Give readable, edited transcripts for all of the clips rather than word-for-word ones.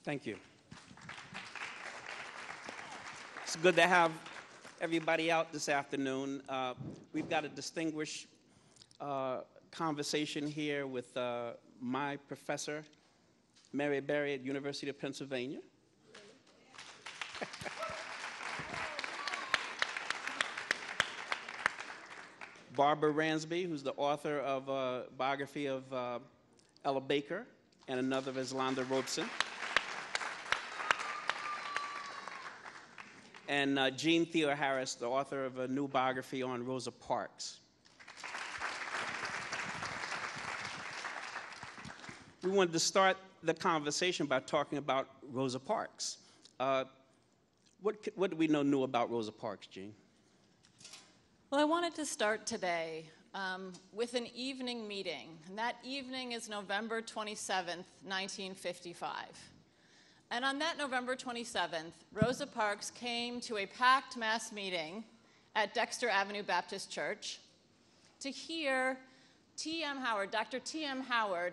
Thank you. It's good to have everybody out this afternoon. We've got a distinguished conversation here with my professor, Mary Berry at University of Pennsylvania. Barbara Ransby, who's the author of a biography of Ella Baker and another of Eslanda Robeson. And Jeanne Theoharis, the author of a new biography on Rosa Parks. We wanted to start the conversation by talking about Rosa Parks. What do we know new about Rosa Parks, Jeanne? Well, I wanted to start today with an evening meeting, and that evening is November 27th, 1955. And on that November 27th, Rosa Parks came to a packed mass meeting at Dexter Avenue Baptist Church to hear Dr. T.M. Howard,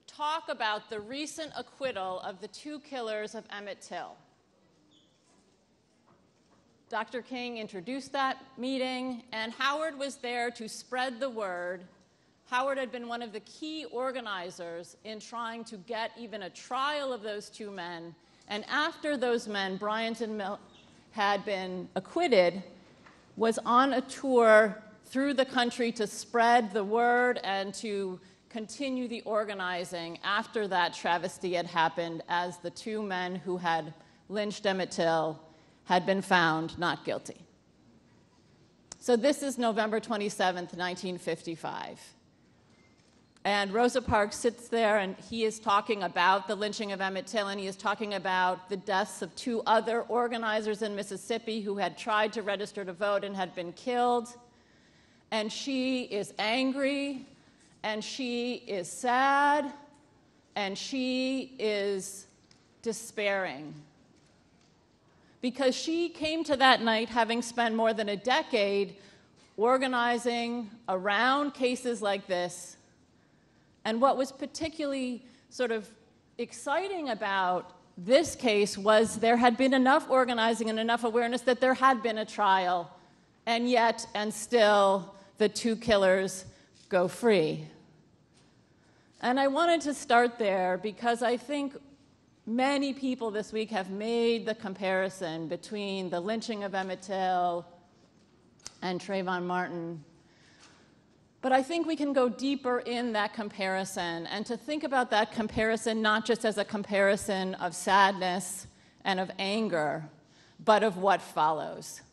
talk about the recent acquittal of the two killers of Emmett Till. Dr. King introduced that meeting, and Howard was there to spread the word. Howard had been one of the key organizers in trying to get even a trial of those two men. And after those men, Bryant and Mill, had been acquitted, was on a tour through the country to spread the word and to continue the organizing after that travesty had happened, as the two men who had lynched Emmett Till had been found not guilty. So this is November 27th, 1955. And Rosa Parks sits there, and he is talking about the lynching of Emmett Till, and he is talking about the deaths of two other organizers in Mississippi who had tried to register to vote and had been killed. And she is angry, and she is sad, and she is despairing. Because she came to that night having spent more than a decade organizing around cases like this. And what was particularly sort of exciting about this case was there had been enough organizing and enough awareness that there had been a trial, and yet and still the two killers go free. And I wanted to start there because I think many people this week have made the comparison between the lynching of Emmett Till and Trayvon Martin. But I think we can go deeper in that comparison, and to think about that comparison not just as a comparison of sadness and of anger, but of what follows.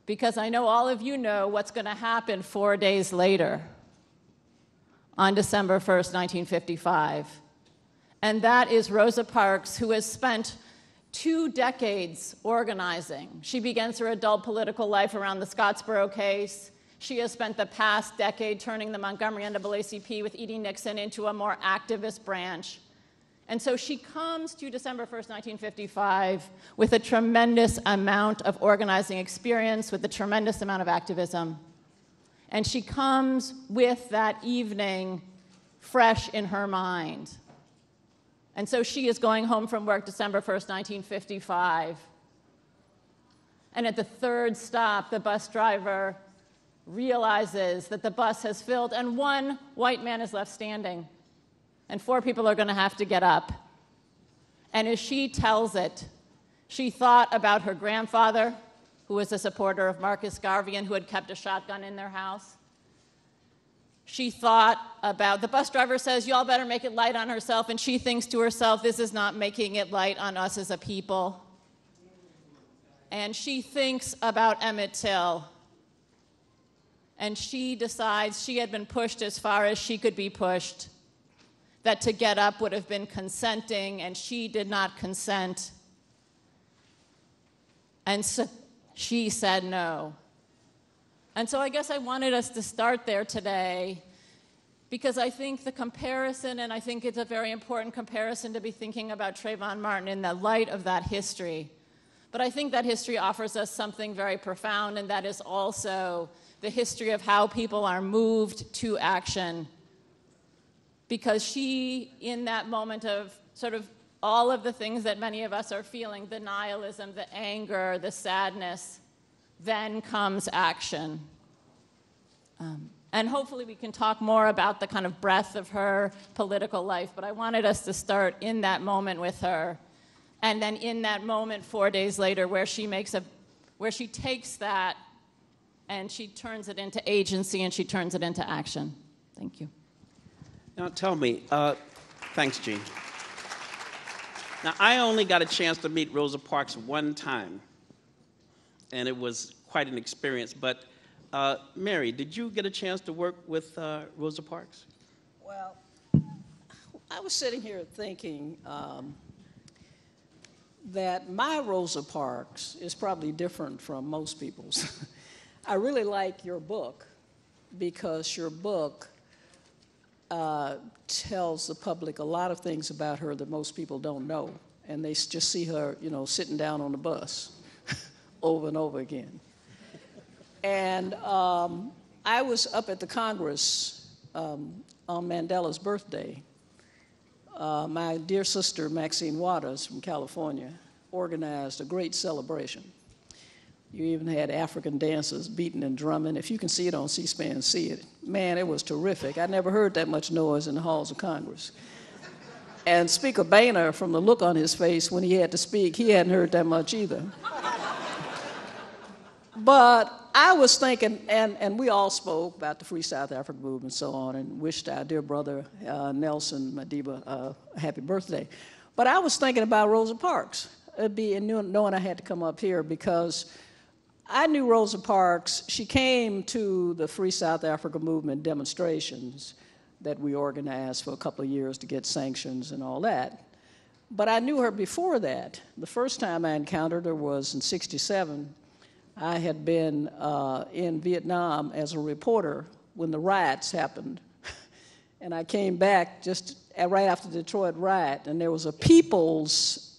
Because I know all of you know what's going to happen 4 days later, on December 1st, 1955. And that is Rosa Parks, who has spent 2 decades organizing. She begins her adult political life around the Scottsboro case. She has spent the past decade turning the Montgomery NAACP with E.D. Nixon into a more activist branch. And so she comes to December 1st, 1955 with a tremendous amount of organizing experience, with a tremendous amount of activism. And she comes with that evening fresh in her mind. And so she is going home from work December 1st, 1955. And at the third stop, the bus driver realizes that the bus has filled and one white man is left standing, and 4 people are going to have to get up. And as she tells it, she thought about her grandfather, who was a supporter of Marcus Garvey and who had kept a shotgun in their house. She thought about, the bus driver says, y'all better make it light on herself, and she thinks to herself, this is not making it light on us as a people. And she thinks about Emmett Till. And she decides she had been pushed as far as she could be pushed, that to get up would have been consenting, and she did not consent. And so she said no. And so I guess I wanted us to start there today, because I think the comparison, and I think it's a very important comparison to be thinking about Trayvon Martin in the light of that history. But I think that history offers us something very profound, and that is also the history of how people are moved to action. Because she, in that moment of sort of all of the things that many of us are feeling, the nihilism, the anger, the sadness, then comes action. And hopefully we can talk more about the kind of breadth of her political life, but I wanted us to start in that moment with her, and then in that moment 4 days later where she takes that and she turns it into agency and she turns it into action. Thank you. Now tell me, thanks, Jeanne. Now I only got a chance to meet Rosa Parks one time, and it was quite an experience, but Mary, did you get a chance to work with Rosa Parks? Well, I was sitting here thinking that my Rosa Parks is probably different from most people's. I really like your book because your book tells the public a lot of things about her that most people don't know, and they just see her, sitting down on the bus over and over again. And I was up at the Congress on Mandela's birthday. My dear sister, Maxine Waters from California, organized a great celebration. You even had African dancers beating and drumming. If you can see it on C-SPAN, see it. Man, it was terrific. I never heard that much noise in the halls of Congress. And Speaker Boehner, from the look on his face when he had to speak, he hadn't heard that much either. But I was thinking, and we all spoke about the Free South Africa movement and so on, and wished our dear brother Nelson Madiba a happy birthday. But I was thinking about Rosa Parks, knowing I had to come up here because I knew Rosa Parks. She came to the Free South Africa movement demonstrations that we organized for a couple of years to get sanctions and all that. But I knew her before that. The first time I encountered her was in '67. I had been in Vietnam as a reporter when the riots happened. And I came back just right after the Detroit riot, and there was a people's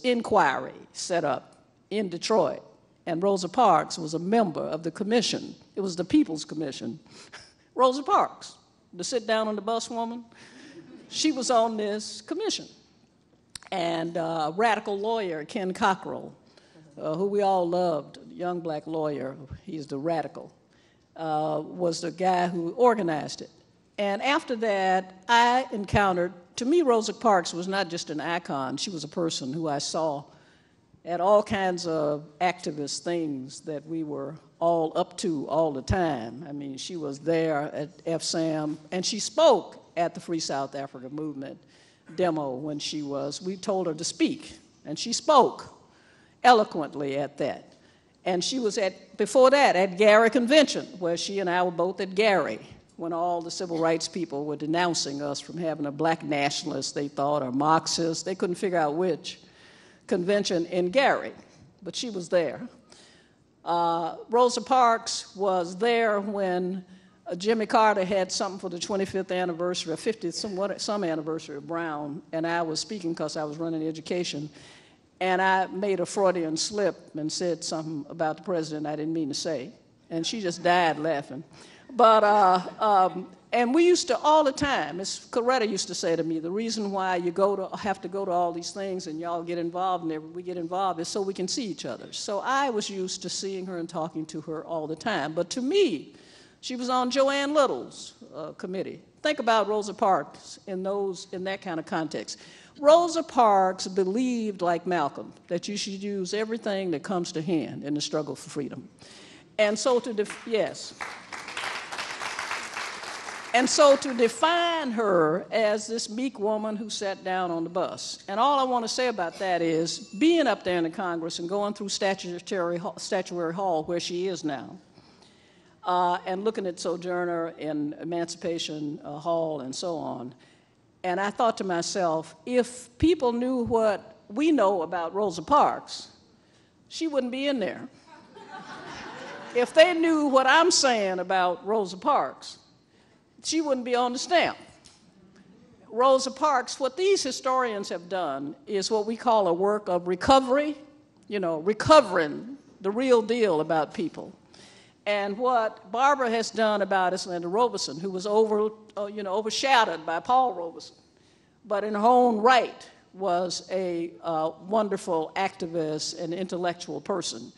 inquiry set up in Detroit. And Rosa Parks was a member of the commission. It was the People's Commission. Rosa Parks, the sit-down on the bus woman, she was on this commission. And radical lawyer Ken Cockrell, who we all loved, young black lawyer, he's the radical, was the guy who organized it. And after that, I encountered, to me, Rosa Parks was not just an icon, she was a person who I saw at all kinds of activist things that we were all up to all the time. I mean, she was there at FSAM, and she spoke at the Free South Africa movement demo when we told her to speak, and she spoke eloquently at that. And she was before that, at Gary Convention, where she and I were both at Gary, when all the civil rights people were denouncing us from having a black nationalist, they thought, or Marxist. They couldn't figure out which convention in Gary, but she was there. Rosa Parks was there when Jimmy Carter had something for the 25th anniversary, or 50th, some anniversary of Brown, and I was speaking because I was running education. And I made a Freudian slip and said something about the president I didn't mean to say. And she just died laughing. But, and we used to, all the time, Ms. Coretta used to say to me, the reason why you have to go to all these things and y'all get involved and we get involved is so we can see each other. So I was used to seeing her and talking to her all the time. But to me, she was on Joanne Little's committee. Think about Rosa Parks in that kind of context. Rosa Parks believed, like Malcolm, that you should use everything that comes to hand in the struggle for freedom. And so to define her as this meek woman who sat down on the bus. And all I want to say about that is being up there in the Congress and going through Statuary Hall, where she is now, and looking at Sojourner and Emancipation Hall and so on. And I thought to myself, if people knew what we know about Rosa Parks, she wouldn't be in there. If they knew what I'm saying about Rosa Parks, she wouldn't be on the stamp. Rosa Parks, what these historians have done is what we call a work of recovery, recovering the real deal about people. And what Barbara has done about Eslanda Robeson, who was overshadowed by Paul Robeson, but in her own right was a wonderful activist and intellectual person.